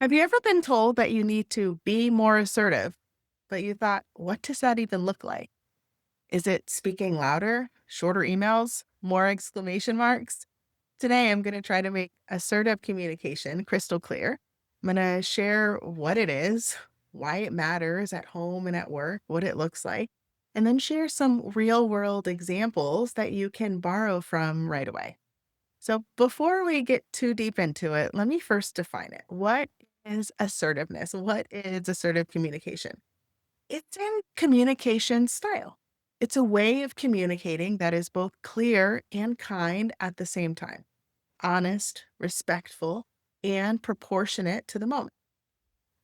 Have you ever been told that you need to be more assertive, but you thought, what does that even look like? Is it speaking louder, shorter emails, more exclamation marks? Today, I'm going to try to make assertive communication crystal clear. I'm going to share what it is, why it matters at home and at work, what it looks like, and then share some real world examples that you can borrow from right away. So, before we get too deep into it, let me first define it. What is assertiveness? What is assertive communication? It's in communication style. It's a way of communicating that is both clear and kind at the same time, honest, respectful, and proportionate to the moment.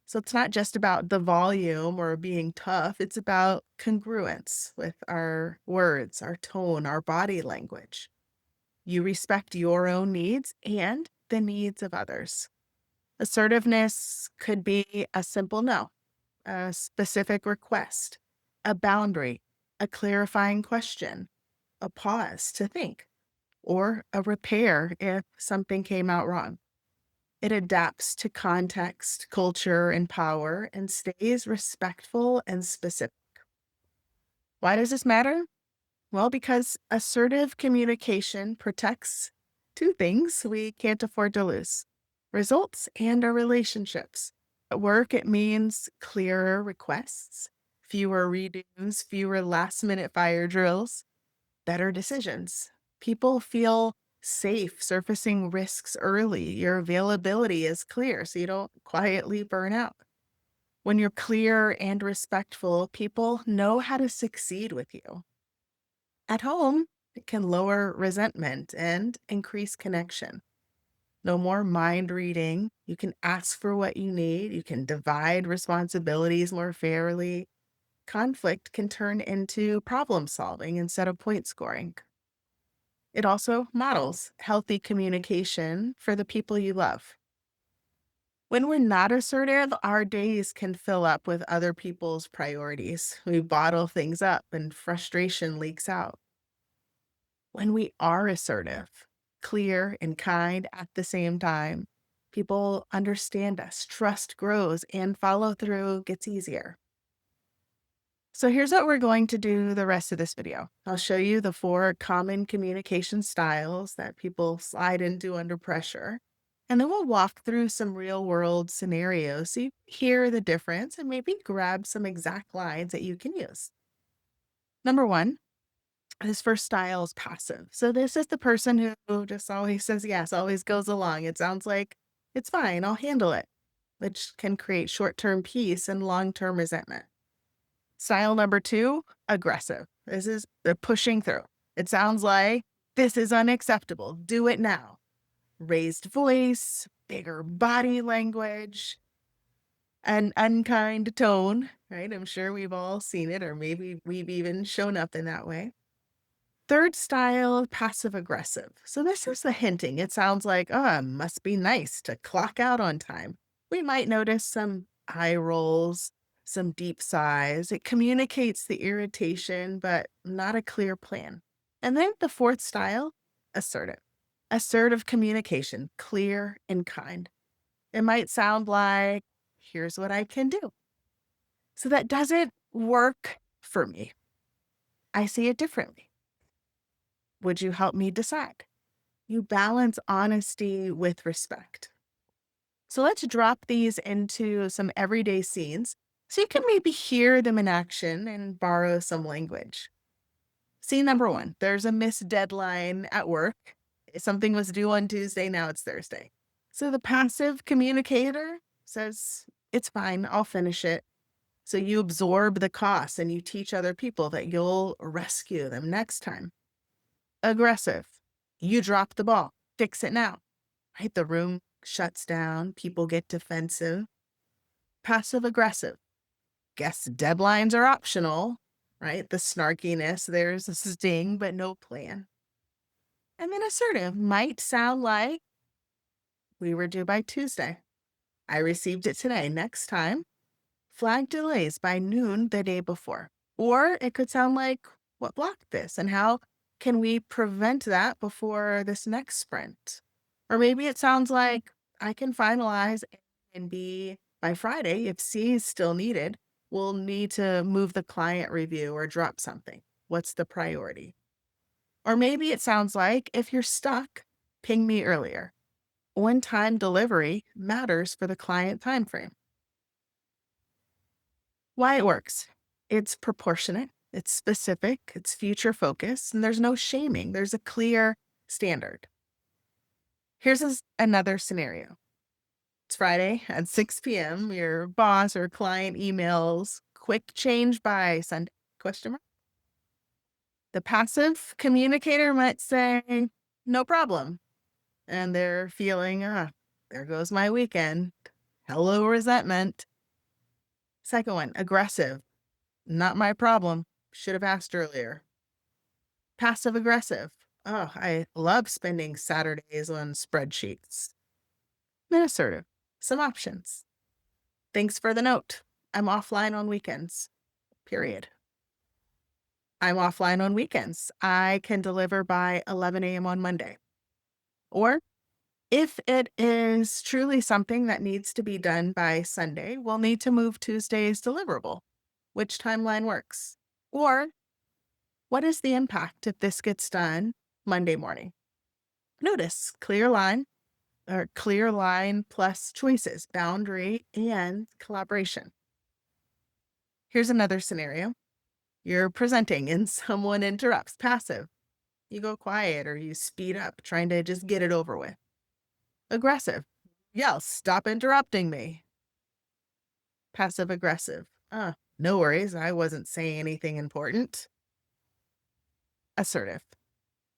So, it's not just about the volume or being tough, it's about congruence with our words, our tone, our body language. You respect your own needs and the needs of others. Assertiveness could be a simple no, a specific request, a boundary, a clarifying question, a pause to think, or a repair if something came out wrong. It adapts to context, culture, and power and stays respectful and specific. Why does this matter? Well, because assertive communication protects two things we can't afford to lose: results and our relationships. At work, it means clearer requests, fewer redos, fewer last minute fire drills, better decisions. People feel safe surfacing risks early. Your availability is clear so you don't quietly burn out. When you're clear and respectful, people know how to succeed with you. At home, it can lower resentment and increase connection. No more mind reading. You can ask for what you need. You can divide responsibilities more fairly. Conflict can turn into problem solving instead of point scoring. It also models healthy communication for the people you love. When we're not assertive, our days can fill up with other people's priorities. We bottle things up and frustration leaks out. When we are assertive, clear, and kind at the same time, people understand us, trust grows, and follow through gets easier. So here's what we're going to do the rest of this video. I'll show you the 4 common communication styles that people slide into under pressure. And then we'll walk through some real world scenarios so you hear the difference and maybe grab some exact lines that you can use. Number 1, his first style is passive. So this is the person who just always says yes, always goes along. It sounds like it's fine, I'll handle it, which can create short-term peace and long-term resentment. Style number 2, aggressive. This is the pushing through. It sounds like this is unacceptable. Do it now. Raised voice, bigger body language, an unkind tone, right? I'm sure we've all seen it, or maybe we've even shown up in that way. Third style, passive aggressive. So this is the hinting. It sounds like, oh, it must be nice to clock out on time. We might notice some eye rolls, some deep sighs. It communicates the irritation, but not a clear plan. And then the fourth style, assertive. Assertive communication, clear and kind. It might sound like, here's what I can do. So that doesn't work for me. I see it differently. Would you help me decide? You balance honesty with respect. So let's drop these into some everyday scenes so you can maybe hear them in action and borrow some language. Scene number 1, there's a missed deadline at work. Something was due on Tuesday, now it's Thursday. So the passive communicator says, it's fine, I'll finish it. So you absorb the cost and you teach other people that you'll rescue them next time. Aggressive. You drop the ball. Fix it now. Right? The room shuts down. People get defensive. Passive aggressive. Guess deadlines are optional. Right? The snarkiness, there's a sting, but no plan. And then assertive might sound like, we were due by Tuesday. I received it today. Next time, flag delays by noon the day before. Or it could sound like, what blocked this and how can we prevent that before this next sprint? Or maybe it sounds like, I can finalize And B, by Friday, if C is still needed, we'll need to move the client review or drop something. What's the priority? Or maybe it sounds like if you're stuck, ping me earlier. On time delivery matters for the client timeframe. Why it works. It's proportionate, it's specific, it's future focused, and there's no shaming. There's a clear standard. Another scenario. It's Friday at 6 p.m. Your boss or client emails, quick change by Sunday? Question mark. The passive communicator might say, no problem. And they're feeling, there goes my weekend. Hello, resentment. Second one, aggressive. Not my problem. Should have asked earlier. Passive aggressive. Oh, I love spending Saturdays on spreadsheets. And assertive. Some options. Thanks for the note. I'm offline on weekends. Period. I'm offline on weekends. I can deliver by 11 a.m. on Monday. Or if it is truly something that needs to be done by Sunday, we'll need to move Tuesday's deliverable. Which timeline works? Or what is the impact if this gets done Monday morning? Notice clear line plus choices, boundary, and collaboration. Here's another scenario. You're presenting and someone interrupts. Passive. You go quiet or you speed up, trying to just get it over with. Aggressive. Yell, stop interrupting me. Passive aggressive. No worries. I wasn't saying anything important. Assertive.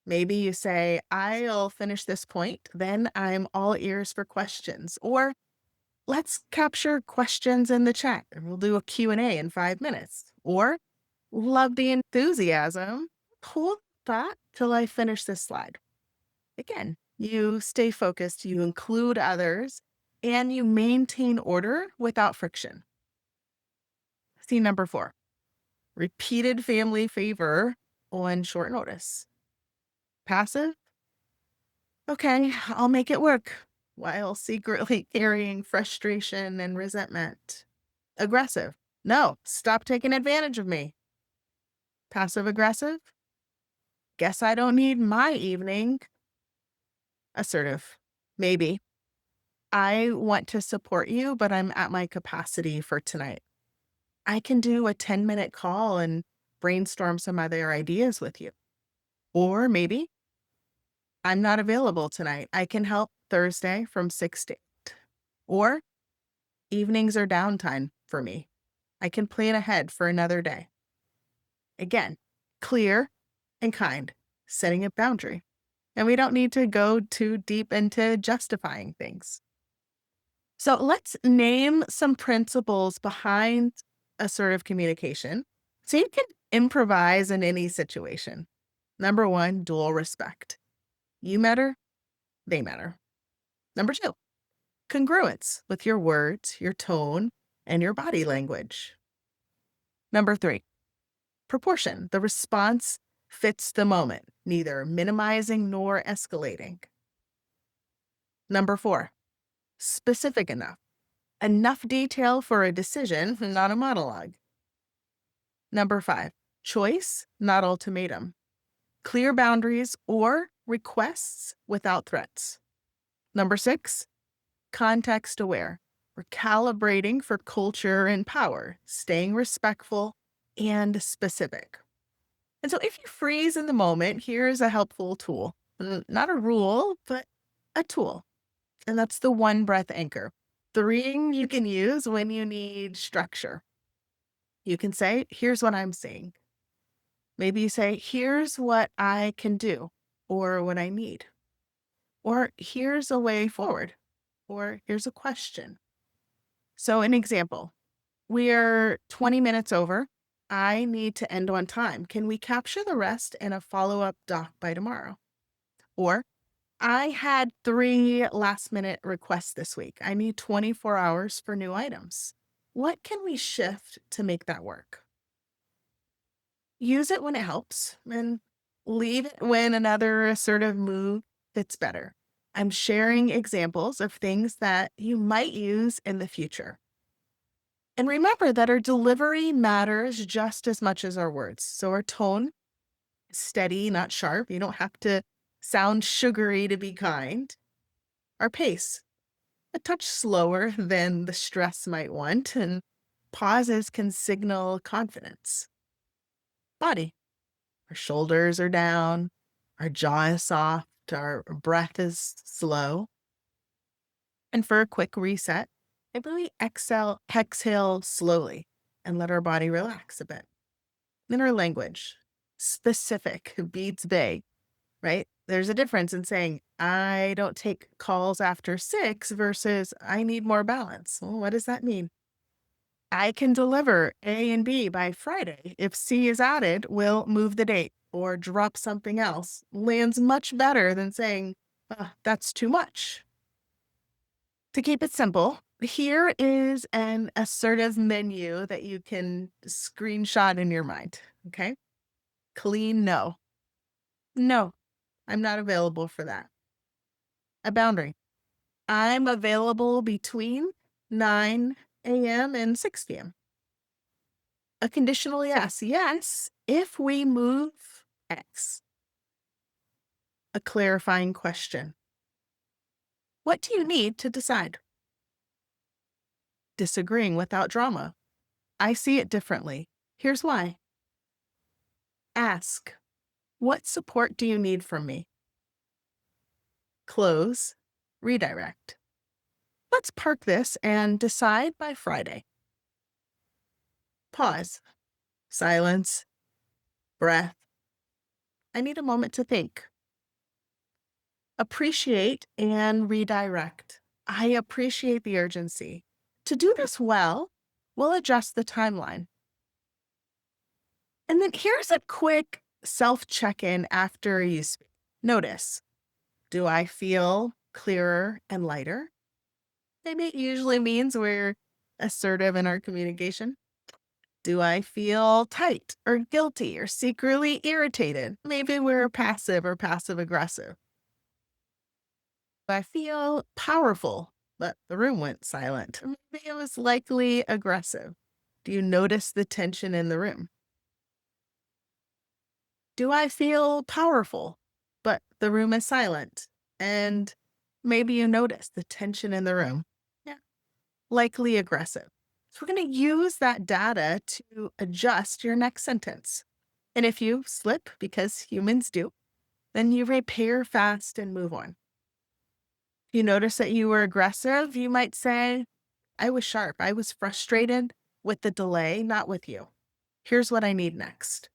Maybe you say, I'll finish this point, then I'm all ears for questions. Or let's capture questions in the chat and we'll do a Q&A in 5 minutes. Or love the enthusiasm. Hold that till I finish this slide. Again, you stay focused, you include others, and you maintain order without friction. See number 4, repeated family favor on short notice. Passive, okay, I'll make it work, while secretly carrying frustration and resentment. Aggressive, no, stop taking advantage of me. Passive aggressive, guess I don't need my evening. Assertive, maybe. I want to support you, but I'm at my capacity for tonight. I can do a 10-minute call and brainstorm some other ideas with you. Or maybe I'm not available tonight. I can help Thursday from 6 to 8. Or evenings are downtime for me. I can plan ahead for another day. Again, clear and kind, setting a boundary. And we don't need to go too deep into justifying things. So let's name some principles behind assertive communication so you can improvise in any situation. Number 1, dual respect. You matter, they matter. Number 2, congruence with your words, your tone, and your body language. Number 3, proportion. The response fits the moment, neither minimizing nor escalating. Number 4, specific enough. Enough detail for a decision, not a monologue. Number 5, choice, not ultimatum. Clear boundaries or requests without threats. Number 6, context aware. We're calibrating for culture and power, staying respectful and specific. And so if you freeze in the moment, here's a helpful tool. Not a rule, but a tool. And that's the 1 breath anchor. The ring you can use when you need structure. You can say, here's what I'm seeing. Maybe you say, here's what I can do or what I need. Or here's a way forward. Or here's a question. So an example, we're 20 minutes over. I need to end on time. Can we capture the rest in a follow-up doc by tomorrow? Or I had 3 last-minute requests this week. I need 24 hours for new items. What can we shift to make that work? Use it when it helps and leave it when another assertive move fits better. I'm sharing examples of things that you might use in the future. And remember that our delivery matters just as much as our words. So our tone is steady, not sharp. You don't have to sound sugary to be kind. Our pace, a touch slower than the stress might want, and pauses can signal confidence. Body, our shoulders are down, our jaw is soft, our breath is slow. And for a quick reset, maybe we exhale slowly and let our body relax a bit. Then our language, specific beats vague, right? There's a difference in saying, I don't take calls after 6 versus I need more balance. Well, what does that mean? I can deliver A and B by Friday. If C is added, we'll move the date or drop something else. Lands much better than saying, that's too much. To keep it simple, here is an assertive menu that you can screenshot in your mind. Okay. Clean no. No, I'm not available for that. A boundary. I'm available between 9 a.m. and 6 p.m. A conditional yes. Yes, if we move X. A clarifying question. What do you need to decide? Disagreeing without drama. I see it differently. Here's why. Ask. What support do you need from me? Close. Redirect. Let's park this and decide by Friday. Pause. Silence. Breath. I need a moment to think. Appreciate and redirect. I appreciate the urgency. To do this well, we'll adjust the timeline. And then here's a quick self check in after you speak. Notice, do I feel clearer and lighter? Maybe it usually means we're assertive in our communication. Do I feel tight or guilty or secretly irritated? Maybe we're passive or passive aggressive. I feel powerful, but the room went silent. Maybe it was likely aggressive. Do you notice the tension in the room? Do I feel powerful, but the room is silent? And maybe you notice the tension in the room. Yeah, likely aggressive. So we're going to use that data to adjust your next sentence. And if you slip, because humans do, then you repair fast and move on. If you notice that you were aggressive, you might say, I was sharp. I was frustrated with the delay, not with you. Here's what I need next.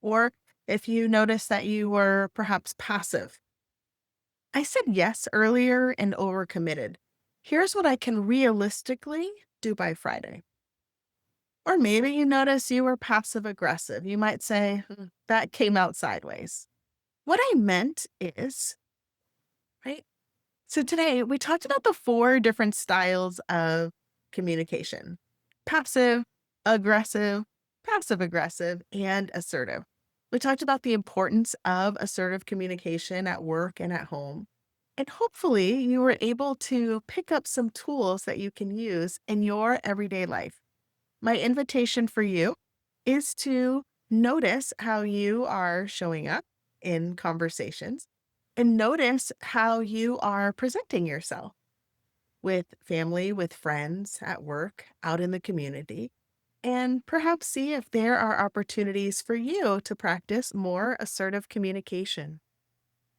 Or if you notice that you were perhaps passive, I said yes earlier and overcommitted. Here's what I can realistically do by Friday. Or maybe you notice you were passive aggressive. You might say, that came out sideways. What I meant is, right? So today we talked about the 4 different styles of communication: passive, aggressive, passive aggressive, and assertive. We talked about the importance of assertive communication at work and at home. And hopefully you were able to pick up some tools that you can use in your everyday life. My invitation for you is to notice how you are showing up in conversations and notice how you are presenting yourself with family, with friends, at work, out in the community, and perhaps see if there are opportunities for you to practice more assertive communication.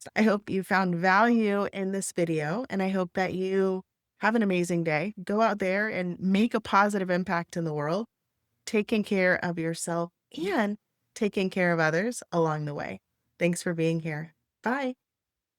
So I hope you found value in this video, and I hope that you have an amazing day. Go out there and make a positive impact in the world, taking care of yourself and taking care of others along the way. Thanks for being here. Bye.